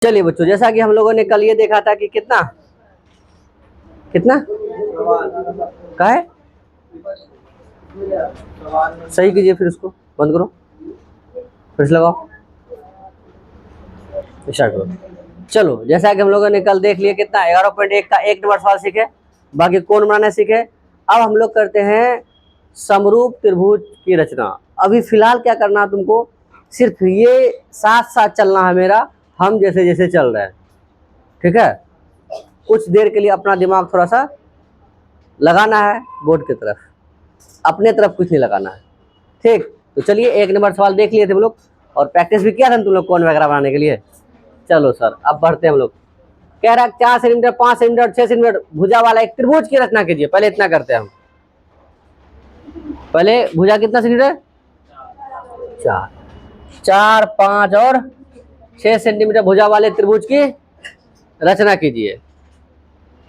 चलिए बच्चों, जैसा कि हम लोगों ने कल ये देखा था कि कितना कितना का है, सही कीजिए, फिर उसको बंद करो, फिर से लगाओ, स्टार्ट करो। चलो, जैसा कि हम लोगों ने कल देख लिया कितना 11.1 का एक नंबर सवाल सीखे, बाकी कोण बनाना सीखे। अब हम लोग करते हैं समरूप त्रिभुज की रचना। अभी फिलहाल क्या करना है तुमको, सिर्फ ये साथ साथ चलना है मेरा, हम जैसे जैसे चल रहे हैं, ठीक है। कुछ देर के लिए अपना दिमाग थोड़ा सा लगाना है बोर्ड की तरफ, अपने तरफ कुछ नहीं लगाना है, ठीक। तो चलिए, एक नंबर सवाल देख लिए थे हम लोग और प्रैक्टिस भी किया था तुम लोग कोण वगैरह बनाने के लिए। चलो सर, अब बढ़ते हैं हम लोग। कह रहा है 4 सेंटीमीटर, 5 सेंटीमीटर, 6 सेंटीमीटर भुजा वाला एक त्रिभुज की रचना कीजिए। पहले इतना करते हैं हम, पहले भुजा कितना सेंटीमीटर, 4, 4, 5 और 6 सेंटीमीटर भुजा वाले त्रिभुज की रचना कीजिए।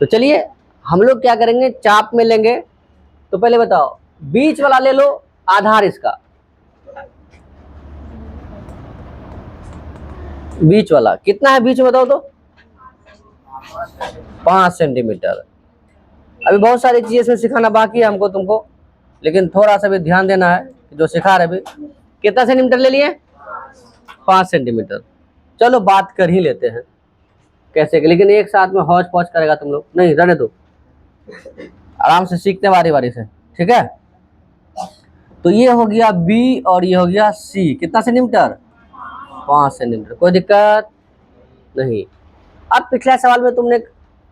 तो चलिए, हम लोग क्या करेंगे, चाप में लेंगे। तो पहले बताओ, बीच वाला ले लो, आधार इसका बीच वाला कितना है, बीच में बताओ तो 5 सेंटीमीटर। अभी बहुत सारी चीजें इसमें सिखाना बाकी है हमको तुमको, लेकिन थोड़ा सा भी ध्यान देना है कि जो सिखा रहे अभी। कितना सेंटीमीटर ले लिए, 5 सेंटीमीटर। चलो बात कर ही लेते हैं कैसे, लेकिन एक साथ में हौच पौच करेगा तुम लोग नहीं, रहने दो, आराम से सीखते हैं बारी बारी से, ठीक है। तो ये हो गया बी और ये हो गया सी। कितना सेंटीमीटर, 5 सेंटीमीटर, कोई दिक्कत नहीं। अब पिछले सवाल में तुमने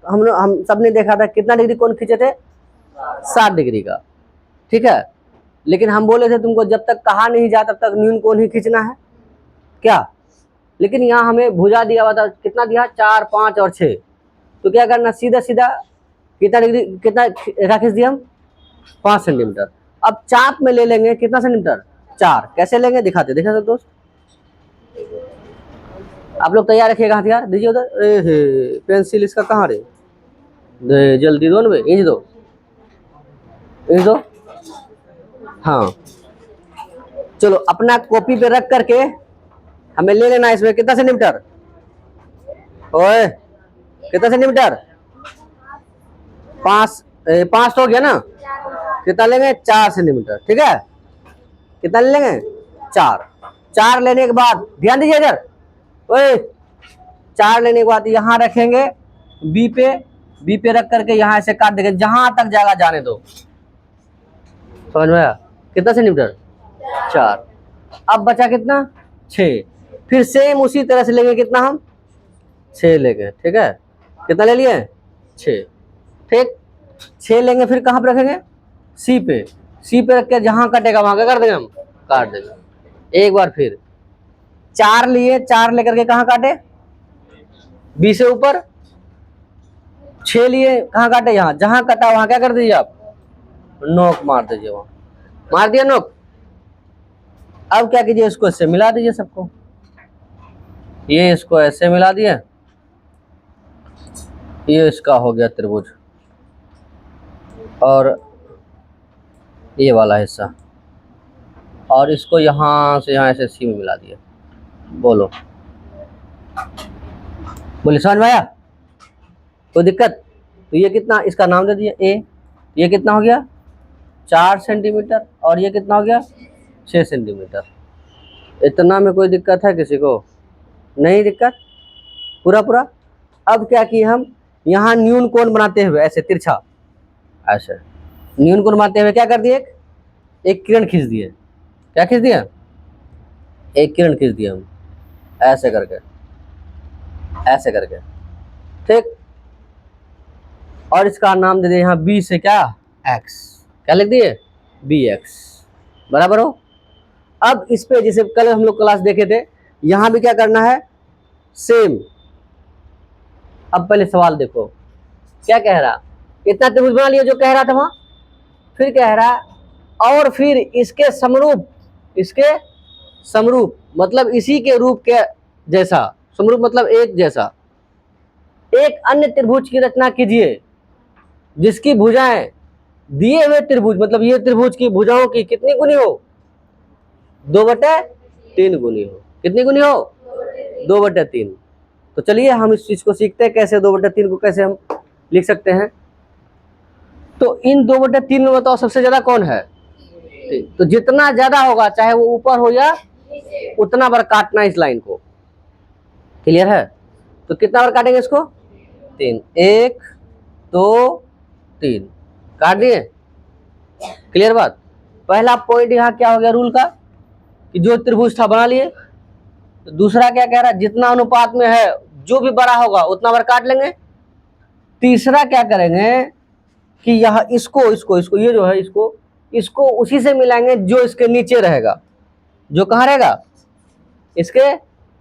हम सब ने देखा था कितना डिग्री कोण खींचे थे, 7 डिग्री का, ठीक है। लेकिन हम बोले थे तुमको जब तक कहा नहीं जा तब तक न्यून कोण ही खींचना है, क्या। लेकिन यहाँ हमें भुजा दिया हुआ था, कितना दिया, 4, 5 और 6। तो क्या करना, सीधा सीधा कितना डिग्री, कितना रेखा खींच दिया हम, 5 सेंटीमीटर। अब चाप में ले लेंगे कितना सेंटीमीटर, 4। कैसे लेंगे दिखाते, देखा सब दोस्त, आप लोग तैयार रखिएगा हथियार, दीजिए उधर। पेंसिल इसका कहाँ रे, जल्दी दो ना भाई, इंच दो, इंच दो। हाँ, चलो अपना कॉपी पे रख करके हमें ले लेना इसमें कितना सेंटीमीटर, ओए कितना सेंटीमीटर, 5 तो हो गया ना, कितना लेंगे, 4 सेंटीमीटर, ठीक है। कितना ले लेंगे, 4 लेने के बाद ध्यान दीजिए इधर, ओए 4 लेने के बाद यहाँ रखेंगे बी पे रख करके यहाँ ऐसे काट देंगे, जहां तक जाएगा जाने दो, समझ में आया। कितना सेंटीमीटर, 4। अब बचा कितना, 6। फिर सेम उसी तरह से लेंगे, कितना हम 6 लेंगे, ठीक है। कितना ले लिए, 6, ठीक। 6 लेंगे, फिर कहाँ पे रखेंगे, सी पे रख के जहां कटेगा वहां क्या कर देंगे हम, काट देंगे। एक बार फिर 4 लिए, 4 लेकर के कहाँ काटे, बी से ऊपर। 6 लिए, कहाँ काटे, यहाँ, जहां कटा वहां क्या कर दीजिए आप, नोक मार दीजिए, वहां मार दिया नोक। अब क्या कीजिए, इसको इससे मिला दीजिए सबको, ये इसको ऐसे मिला दिए, ये इसका हो गया त्रिभुज, और ये वाला हिस्सा, और इसको यहाँ से यहाँ ऐसे सी में मिला दिया। बोलो बोले, समझ में आया, कोई दिक्कत। तो ये कितना, इसका नाम दे दिए ए। ये कितना हो गया, 4 सेंटीमीटर, और ये कितना हो गया, 6 सेंटीमीटर। इतना में कोई दिक्कत है किसी को, नहीं दिक्कत, पूरा पूरा। अब क्या किए हम, यहाँ न्यून कोण बनाते हुए ऐसे तिरछा, ऐसे न्यून कोण बनाते हुए क्या कर दिए, एक किरण खींच दिए। क्या खींच दिया, एक किरण खींच दिया हम, ऐसे करके, ऐसे करके, ठीक। और इसका नाम दे दिए यहाँ बी से क्या, एक्स। क्या लिख दिए, बी एक्स बराबर हो। अब इस पे जैसे कल हम लोग क्लास देखे थे, यहां भी क्या करना है, सेम। अब पहले सवाल देखो क्या कह रहा, इतना त्रिभुज बना लिया जो कह रहा था वहां, फिर कह रहा और फिर इसके समरूप, इसके समरूप मतलब इसी के रूप के जैसा, समरूप मतलब एक जैसा, एक अन्य त्रिभुज की रचना कीजिए जिसकी भुजाएं दिए हुए त्रिभुज, मतलब ये त्रिभुज की भुजाओं की कितनी गुनी हो, 2/3 गुनी हो। कितनी गुनी हो, 2/3। तो चलिए हम इस चीज को सीखते हैं, कैसे 2/3 को कैसे हम लिख सकते हैं। तो इन 2/3 में बताओ सबसे ज्यादा कौन है? तो जितना ज्यादा होगा, चाहे वो ऊपर हो या उतना बार काटना इस लाइन को। क्लियर है? तो कितना बार काटेंगे इसको? 3, 1 2 3 काट दिए। क्लियर बात? पहला पॉइंट यहाँ क्या हो गया रूल का, कि जो त्रिभुज था बना लिए। तो दूसरा क्या कह रहा है, जितना अनुपात में है जो भी बड़ा होगा उतना बार काट लेंगे। तीसरा क्या करेंगे कि यह इसको ये जो है इसको उसी से मिलाएंगे जो इसके नीचे रहेगा। जो कहाँ रहेगा? इसके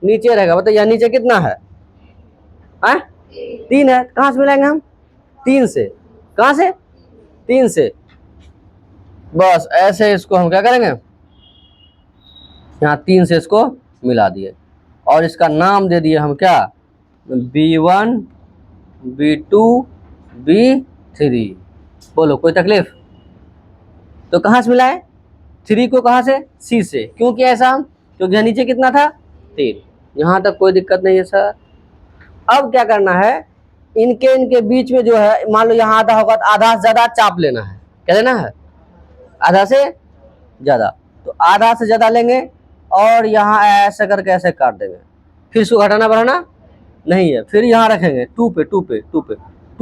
नीचे रहेगा। बताइए यहाँ नीचे कितना है? 3 है। कहाँ से मिलाएंगे हम? 3 से। कहाँ से? 3 से। बस ऐसे इसको हम क्या करेंगे, यहाँ 3 से इसको मिला दिए और इसका नाम दे दिए हम क्या, B1 B2 B3। बोलो कोई तकलीफ? तो कहाँ से मिलाए? 3 को कहाँ से? C से। क्यों किया ऐसा हम? क्योंकि यहाँ नीचे कितना था? 3। यहाँ तक कोई दिक्कत नहीं है सर। अब क्या करना है, इनके बीच में जो है, मान लो यहाँ आधा होगा तो आधा से ज्यादा चाप लेना है। क्या लेना है? आधा से ज्यादा। तो आधा से ज्यादा लेंगे और यहाँ ऐसे करके ऐसे काट देंगे। फिर इसको घटाना बढ़ाना नहीं है। फिर यहाँ रखेंगे 2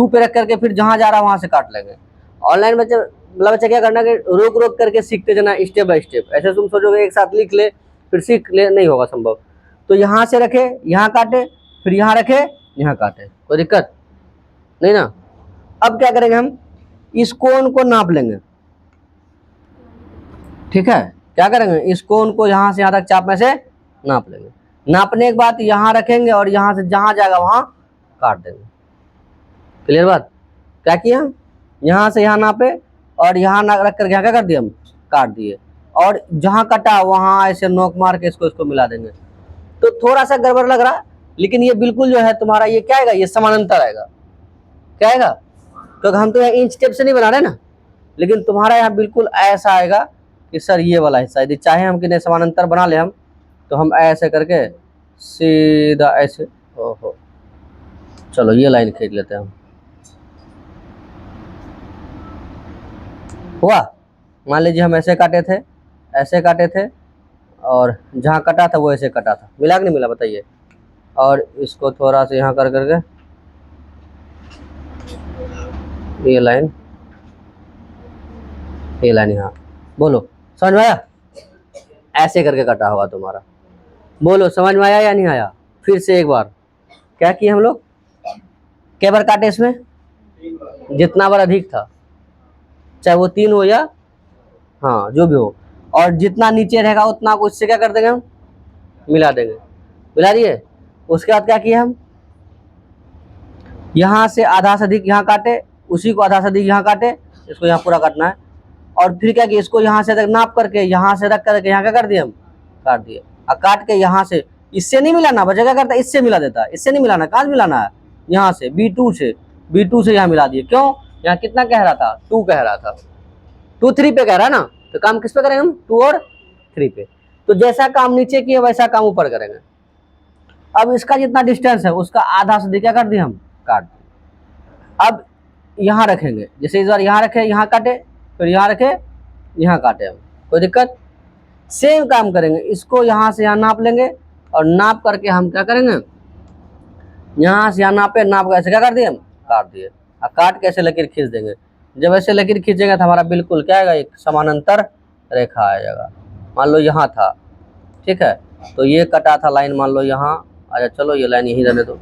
पे रख करके फिर जहाँ जा रहा है वहां से काट लेंगे। ऑनलाइन बच्चा क्या करना कि रोक रोक करके सीखते जाना, स्टेप बाय स्टेप। ऐसे तुम सोचोगे एक साथ लिख ले फिर सीख ले, नहीं होगा संभव। तो यहाँ से रखे, यहाँ काटे, फिर यहाँ रखे, यहाँ काटे, कोई दिक्कत नहीं ना। अब क्या करेंगे हम, इस कोण को नाप लेंगे। ठीक है? क्या करेंगे, इस कोण को यहाँ से यहाँ तक चाप में से नाप लेंगे। नापने के बाद यहाँ रखेंगे और यहाँ से जहाँ जाएगा वहाँ काट देंगे। क्लियर बात? क्या किया हम, यहाँ से यहाँ नापे और यहाँ रख करके यहाँ क्या कर दिया हम, काट दिए। और जहाँ कटा वहाँ ऐसे नोक मार के इसको मिला देंगे। तो थोड़ा सा गड़बड़ लग रहा, लेकिन ये बिल्कुल जो है तुम्हारा ये क्या आएगा, ये समानांतर आएगा। क्या आएगा? क्योंकि हम तो यहाँ इंच टेप से नहीं बना रहे ना, लेकिन तुम्हारा यहाँ बिल्कुल ऐसा आएगा कि सर ये वाला हिस्सा यदि चाहे हम कि नहीं समानांतर बना ले हम, तो हम ऐसे करके सीधा ऐसे, ओहो चलो ये लाइन खींच लेते हैं हम। हुआ? मान लीजिए हम ऐसे काटे थे और जहाँ कटा था वो ऐसे कटा था। मिला कि नहीं मिला बताइए? और इसको थोड़ा सा यहाँ कर करके ये लाइन यहाँ, बोलो समझ में आया? ऐसे करके कटा होगा तुम्हारा। बोलो समझ में आया या नहीं आया? फिर से एक बार क्या किए हम लोग, कै बार काटे इसमें? जितना बार अधिक था, चाहे वो 3 हो या हाँ जो भी हो, और जितना नीचे रहेगा उतना को इससे क्या कर देंगे हम, मिला देंगे। मिला दिए। उसके बाद क्या किया हम, यहाँ से आधा से अधिक यहाँ काटे, उसी को आधा से अधिक यहाँ काटे, इसको यहाँ पूरा काटना है। और फिर क्या किया, इसको यहाँ से नाप करके यहाँ से रख करके यहाँ क्या कर दिए हम, काट दिए। और काट के यहाँ से, इससे नहीं मिलाना, बच्चा क्या करता है इससे मिला देता है। इससे नहीं मिलाना, कहाँ से मिलाना है, यहाँ से B2 से यहाँ मिला दिए। क्यों? यहाँ कितना कह रहा था, 2 कह रहा था, 2 3 पे कह रहा है ना, तो काम किस पे करेंगे हम, 2 और 3 पे। तो जैसा काम नीचे किए वैसा काम ऊपर करेंगे। अब इसका जितना डिस्टेंस है उसका आधा से क्या कर दिए हम, काट दिए। अब यहाँ रखेंगे, जैसे इस बार यहाँ रखे, यहाँ काटे, फिर यहाँ रखे, यहाँ काटे हम, कोई दिक्कत? सेम काम करेंगे, इसको यहाँ से यहाँ नाप लेंगे और नाप करके हम क्या करेंगे, यहाँ से यहाँ नापे, नाप ऐसे क्या कर दिए हम, काट दिए। और काट के ऐसे लकीर खींच देंगे। जब ऐसे लकीर खींचेंगे तो हमारा बिल्कुल क्या आएगा, एक समानांतर रेखा आ जाएगा। मान लो यहाँ था, ठीक है, तो ये कटा था लाइन, मान लो यहाँ। अच्छा चलो ये लाइन यहीं रहने दो,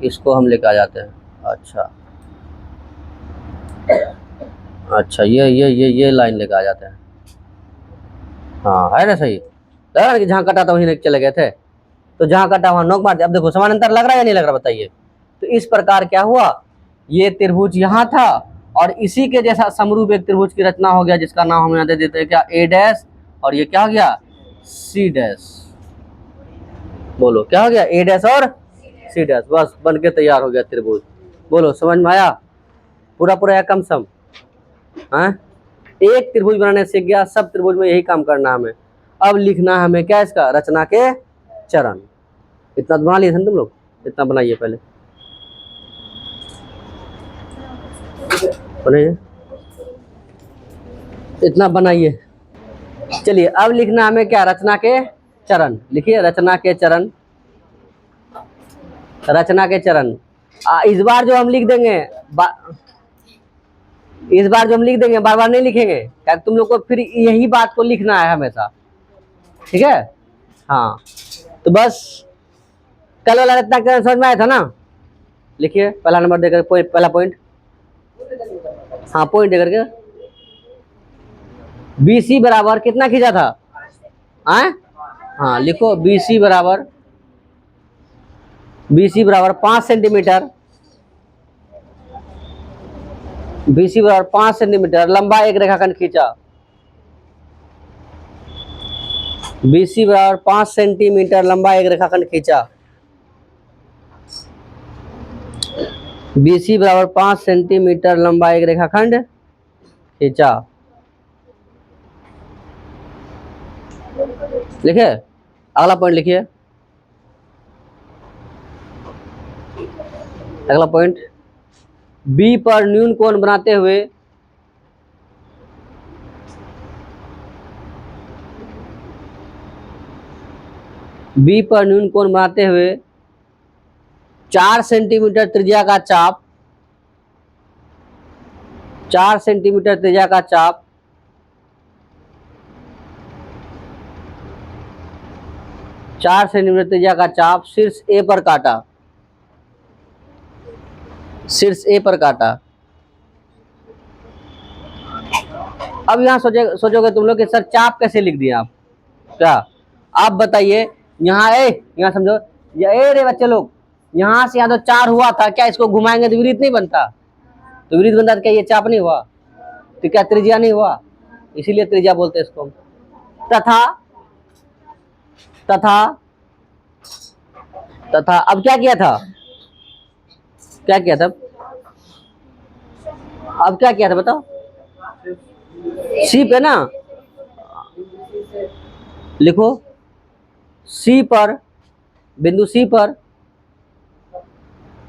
इसको हम लेके आ जाते हैं। अच्छा ये लाइन लेके आ जाते हैं। हाँ है ना, सही लग रहा कि जहाँ कटा था वहीं लेके चले गए थे, तो जहाँ कटा वहाँ नोक मार दिया। अब देखो समानांतर लग रहा है या नहीं लग रहा बताइए? तो इस प्रकार क्या हुआ, ये त्रिभुज यहाँ था और इसी के जैसा समरूप एक त्रिभुज की रचना हो गया, जिसका नाम हम यहाँ दे देते हैं क्या, A' और ये क्या हो गया, C'। बोलो क्या हो गया, A' और C', बस बन के तैयार हो गया त्रिभुज। बोलो समझ में आया? पूरा या कम सम? हाँ, एक त्रिभुज बनाने सीख गया, सब त्रिभुज में यही काम करना हमें। अब लिखना हमें क्या, इसका रचना के चरण। इतना बना लिए थे तुम लोग? इतना बनाइए पहले, बनाइए, इतना बनाइए। चलिए अब लिखना हमें क्या, रचना के चरण। लिखिए रचना के चरण, रचना के चरण। इस बार जो हम लिख देंगे, इस बार जो हम लिख देंगे बार बार नहीं लिखेंगे, क्या तुम लोग को फिर यही बात को लिखना है हमेशा, ठीक है। हाँ तो बस कल वाला रचना के चरण समझ में आया था ना। लिखिए पहला नंबर देकर, पहला पॉइंट, हाँ पॉइंट देकर के, BC बराबर कितना खींचा था, हाँ लिखो BC बराबर, BC बराबर 5 सेंटीमीटर, BC बराबर 5 सेंटीमीटर लंबा एक रेखाखंड खींचा। BC बराबर 5 सेंटीमीटर लंबा एक रेखाखंड खींचा। BC बराबर 5 सेंटीमीटर लंबा एक रेखाखंड खींचा। लिखे, अगला पॉइंट लिखिए, अगला पॉइंट, B पर न्यून कोण बनाते हुए, B पर न्यून कोण बनाते हुए 4 सेंटीमीटर त्रिज्या का चाप, 4 सेंटीमीटर त्रिज्या का चाप, 4 सेंटीमीटर त्रिज्या का चाप शीर्ष A पर काटा, शीर्ष A पर काटा। अब यहाँ सोचोगे तुम लोग कि सर चाप कैसे लिख दिए आप, क्या आप बताइए। यहाँ यहाँ समझो, ये रे बच्चे लोग, यहाँ से यहाँ तो 4 हुआ था, क्या इसको घुमाएंगे तो विपरीत नहीं बनता, तो विपरीत बनता तो क्या ये चाप नहीं हुआ, तो क्या त्रिज्या नहीं हुआ, इसीलिए त्रिज्या बोलते हैं इसको। तथा तथा तथा अब क्या किया था, क्या किया था, अब क्या किया था बताओ, सी पे ना, लिखो C पर, बिंदु C पर,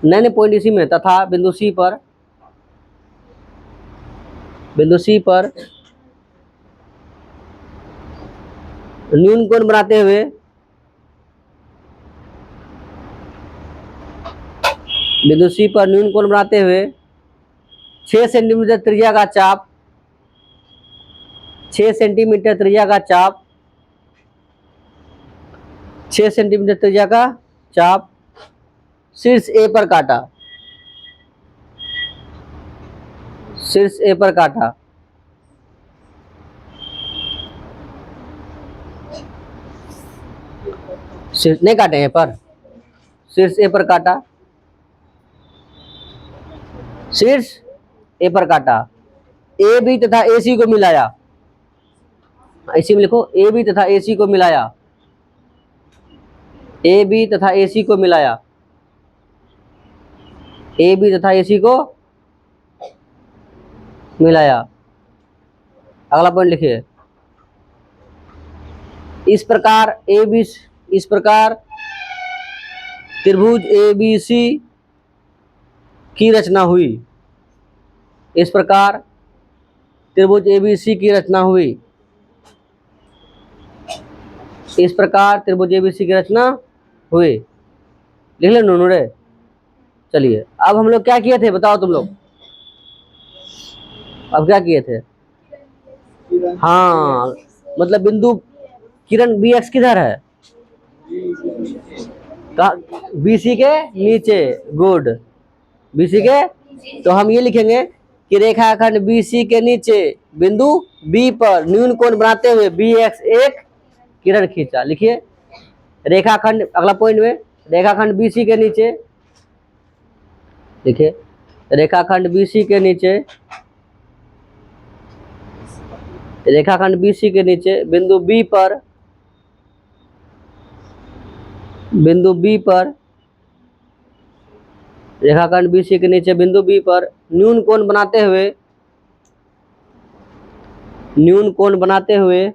नहीं पॉइंट इसी में, तथा बिंदु C पर, बिंदु C पर न्यून कोण बनाते हुए, बिंदु C पर न्यून कोण बनाते हुए 6 सेंटीमीटर त्रिज्या का चाप, 6 सेंटीमीटर त्रिज्या का चाप, 6 सेंटीमीटर त्रिज्या का चाप शीर्ष A पर काटा, शीर्ष A पर काटा। शीर्ष नहीं काटे यहाँ पर, शीर्ष A पर काटा, शीर्ष A पर काटा। AB तथा AC को मिलाया, इसी में लिखो AB तथा AC को मिलाया, AB तथा AC को मिलाया, AB तथा AC को मिलाया। अगला पॉइंट लिखिए, इस प्रकार त्रिभुज ABC की रचना हुई, इस प्रकार त्रिभुज ABC की रचना हुई, इस प्रकार त्रिभुज ABC की रचना हुई। लिख ले नूनूरे। चलिए अब हम लोग क्या किए थे बताओ तुम लोग, अब क्या किए थे, हाँ मतलब बिंदु किरण BX किधर है, BC के नीचे, गुड, BC के, तो हम ये लिखेंगे कि रेखाखंड BC के नीचे बिंदु B पर न्यून कोण बनाते हुए BX एक किरण खींचा। लिखिए रेखाखंड, अगला पॉइंट में, रेखाखंड BC के नीचे, देखिए रेखाखंड BC के नीचे, रेखाखंड BC के नीचे बिंदु B पर, बिंदु B पर, रेखाखंड BC के नीचे बिंदु B पर न्यून कोण बनाते हुए, न्यून कोण बनाते हुए,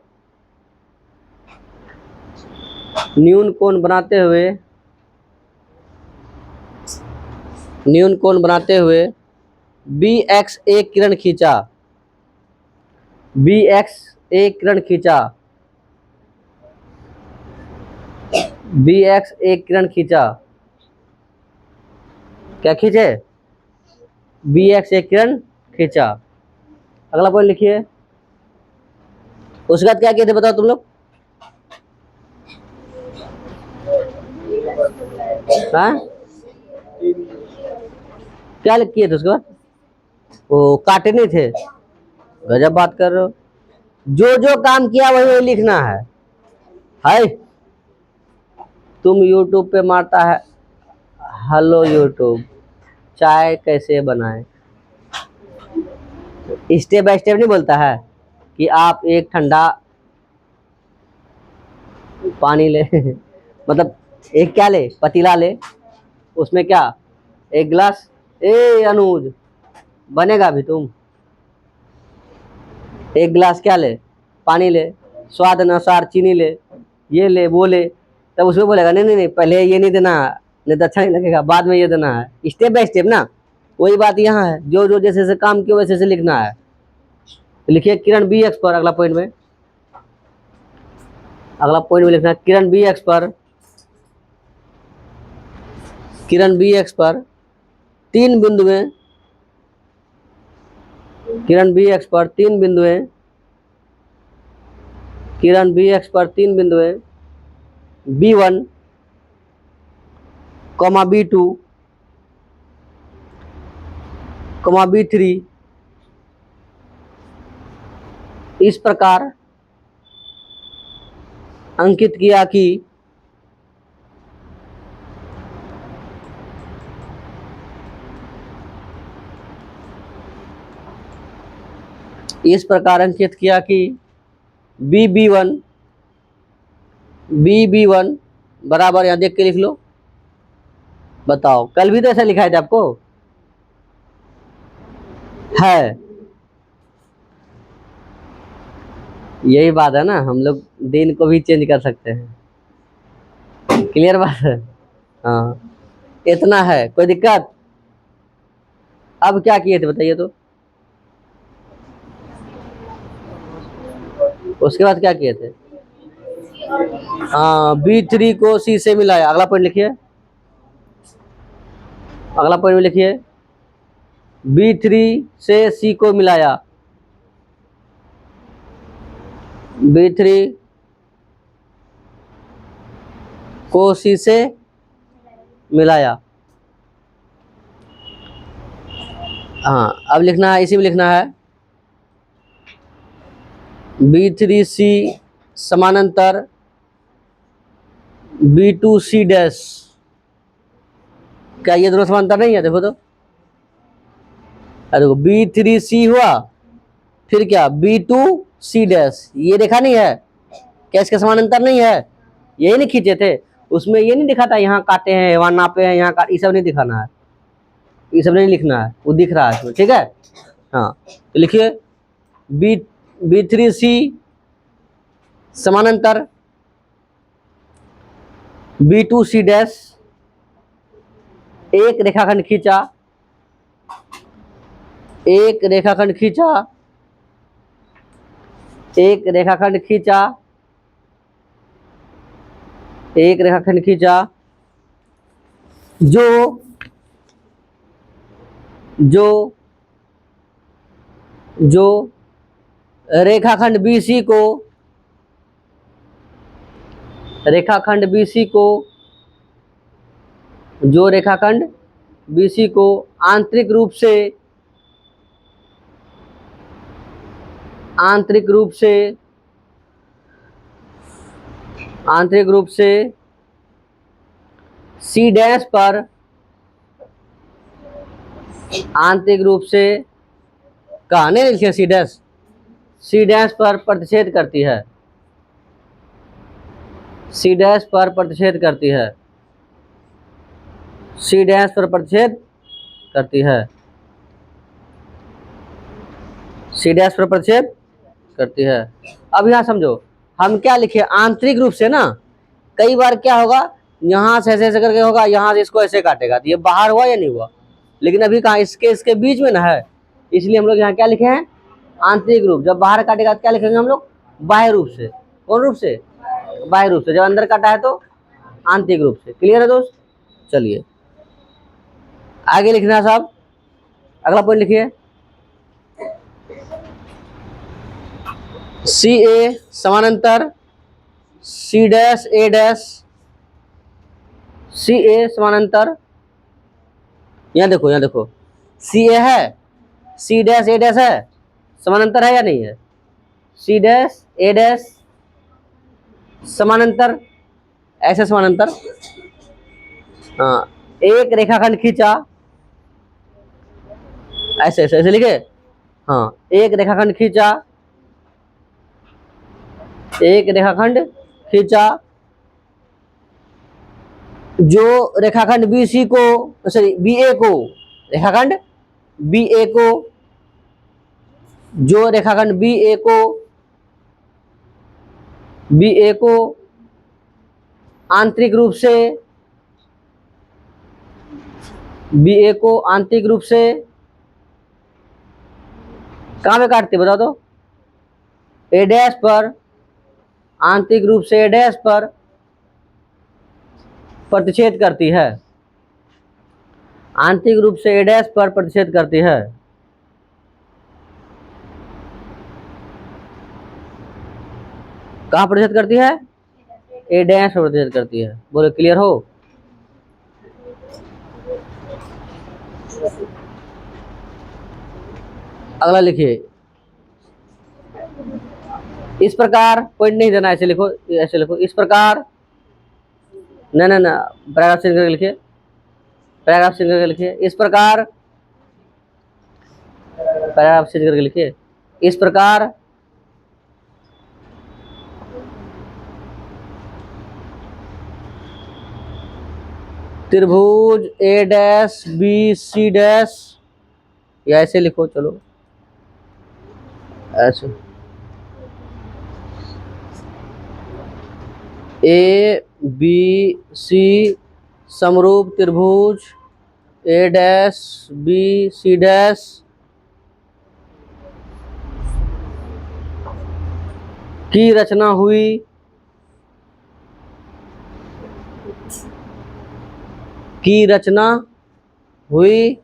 न्यून कोण बनाते हुए न्यून कोण बनाते हुए BX एक किरण खींचा, BX एक किरण खींचा, BX एक किरण खींचा, क्या खींचे? BX एक किरण खींचा। अगला पॉइंट लिखिए। उसके बाद क्या किए थे बताओ तुम लोग? हाँ, क्या किए थे उसके बाद? वो काटे नहीं थे? गजब बात कर रहे हो। जो जो काम किया वही वही लिखना है। हाय, तुम यूट्यूब पे मारता है हेलो यूट्यूब चाय कैसे बनाएं, स्टेप बाय स्टेप नहीं बोलता है कि आप एक ठंडा पानी ले मतलब एक क्या ले, पतीला ले, उसमें क्या, एक गिलास, ए अनुज बनेगा भी तुम, एक गिलास क्या ले, पानी ले, स्वाद अनुसार चीनी ले, ये ले वो ले, तब उसमें बोलेगा नहीं नहीं नहीं पहले ये नहीं देना, नहीं तो अच्छा नहीं लगेगा, बाद में ये देना है। स्टेप बाय स्टेप ना, वही बात यहाँ है, जो जो जैसे जैसे काम किया वैसे वैसे लिखना है। तो लिखिए किरण BX पर, अगला पॉइंट में, अगला पॉइंट में लिखना है किरण BX पर, किरण BX पर तीन बिंदुएं, किरण BX पर तीन बिंदुएं, किरण BX पर तीन बिंदुएं B1, B2, B3 इस प्रकार अंकित किया कि इस प्रकार अंकित किया कि BB1 बराबर, यहां देख के लिख लो। बताओ कल भी तो ऐसा लिखा है आपको, है यही बात है ना, हम लोग दिन को भी चेंज कर सकते हैं। क्लियर बात है? हाँ, इतना है, कोई दिक्कत? अब क्या किए थे बताइए तो? उसके बाद क्या किए थे? हाँ, B3 को C से मिलाया। अगला पॉइंट लिखिए, अगला पॉइंट में लिखिए B3 से C को मिलाया, B3 को C से मिलाया। हाँ, अब लिखना है, इसी में लिखना है B3C समानांतर B2C डैश। क्या ये दोनों समांतर नहीं है? देखो तो, अरे B3C हुआ, फिर क्या B2C डैश, ये देखा नहीं है क्या? इसके समानांतर नहीं है? यही नहीं खींचे थे उसमें? ये नहीं दिखा था यहाँ काटे हैं, वहां नापे हैं, यहाँ काटे, ये सब नहीं दिखाना है, ये सब नहीं लिखना है, वो दिख रहा है इसमें, ठीक है? हाँ, तो लिखिए B3C समानांतर B2C डैश, एक रेखाखंड खींचा, एक रेखाखंड खींचा, एक रेखाखंड खींचा, एक रेखाखंड खींचा, जो जो जो रेखाखंड BC को, रेखाखंड BC को, जो रेखाखंड BC को आंतरिक रूप से, आंतरिक रूप से, आंतरिक रूप से C डैश पर, आंतरिक रूप से कहने लिखे C डैश पर प्रतिच्छेद करती है, C डैश पर प्रतिच्छेद करती है, C डैश पर प्रतिच्छेद करती है, C डैश पर प्रतिच्छेद करती है। अब यहां समझो हम क्या लिखे, आंतरिक रूप से ना, कई बार क्या होगा, यहां से ऐसे ऐसे करके होगा, यहां से इसको ऐसे काटेगा, तो ये बाहर हुआ या नहीं हुआ? लेकिन अभी कहाँ, इसके बीच में ना है, इसलिए हम लोग यहाँ क्या लिखे हैं, आंतरिक रूप। जब बाहर काटेगा तो क्या लिखेंगे हम लोग, बाह्य रूप से। कौन रूप से, बाह्य रूप से। जब अंदर काटा है तो आंतरिक रूप से। क्लियर है दोस्त? चलिए आगे लिखना है साहब, अगला पॉइंट लिखिए। सी ए समानांतर सी डैश ए डैश, सी ए समानांतर, यहाँ देखो, यहाँ देखो, सी ए है, सी डैश ए डैश है, समानांतर है या नहीं है? सी डैश ए डैश समानांतर, ऐसे समानांतर। हाँ, एक रेखाखंड खींचा, ऐसे ऐसे ऐसे लिखे। हाँ, एक रेखाखंड खींचा, एक रेखाखंड खींचा, जो रेखाखंड बी सी को, सॉरी बी ए को, रेखाखंड बी ए को, जो रेखाखंड बी ए को, बी ए को आंतरिक रूप से, बी ए को आंतरिक रूप से कहां पे काटते बताओ तो, ए डैश पर, आंतरिक रूप से ए डैश पर प्रतिच्छेद करती है, आंतरिक रूप से ए डैश पर प्रतिच्छेद करती है। कहां प्रतिच्छेद करती है, ए डैश पर प्रतिच्छेद करती है। बोलो क्लियर हो? अगला लिखिए, इस प्रकार, पॉइंट नहीं देना, ऐसे लिखो, ऐसे लिखो, इस प्रकार, ना ना ना, पैराग्राफ चेंज करके लिखिए, पैराग्राफ चेंज करके लिखिए, इस प्रकार, पैराग्राफ चेंज करके लिखिए, इस प्रकार त्रिभुज ए डैश बी सी डैश, या ऐसे लिखो, चलो ऐसे, ए बी सी समरूप त्रिभुज ए डैश बी सी डैश की रचना हुई, की रचना हुई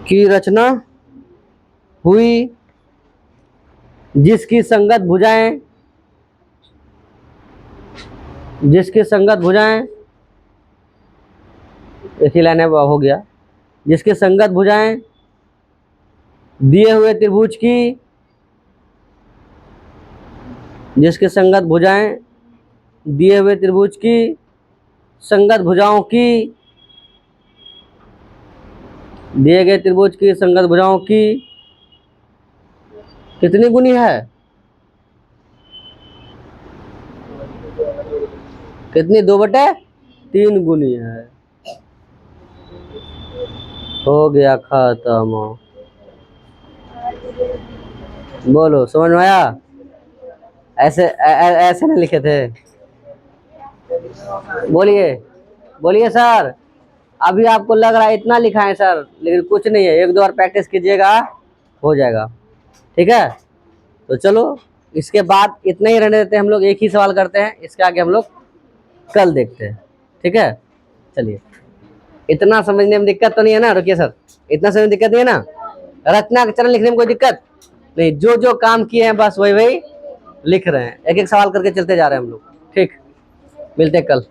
की रचना हुई जिसकी संगत भुजाएं, जिसकी संगत भुजाएं, एक ही लाइन है, हो गया, जिसकी संगत भुजाएं दिए हुए त्रिभुज की, जिसकी संगत भुजाएं दिए हुए त्रिभुज की संगत भुजाओं की, दिए गए त्रिभुज की संगत भुजाओं की कितनी गुनी है, कितनी, 2/3 गुनी है। हो गया खत्म। बोलो समझ में आया? ऐसे ऐसे नहीं लिखे थे। बोलिए, बोलिए सर, अभी आपको लग रहा है इतना लिखा है सर, लेकिन कुछ नहीं है, 1-2 बार प्रैक्टिस कीजिएगा, हो जाएगा। ठीक है, तो चलो इसके बाद इतना ही रहने देते हैं, हम लोग एक ही सवाल करते हैं, इसके आगे हम लोग कल देखते हैं। ठीक है, चलिए, इतना समझने में दिक्कत तो नहीं है ना? रुकिए सर, इतना समझने में दिक्कत नहीं है ना? रचना के चरण लिखने में कोई दिक्कत नहीं, जो जो काम किए हैं बस वही वही लिख रहे हैं, एक एक सवाल करके चलते जा रहे हैं हम लोग। ठीक, मिलते हैं कल।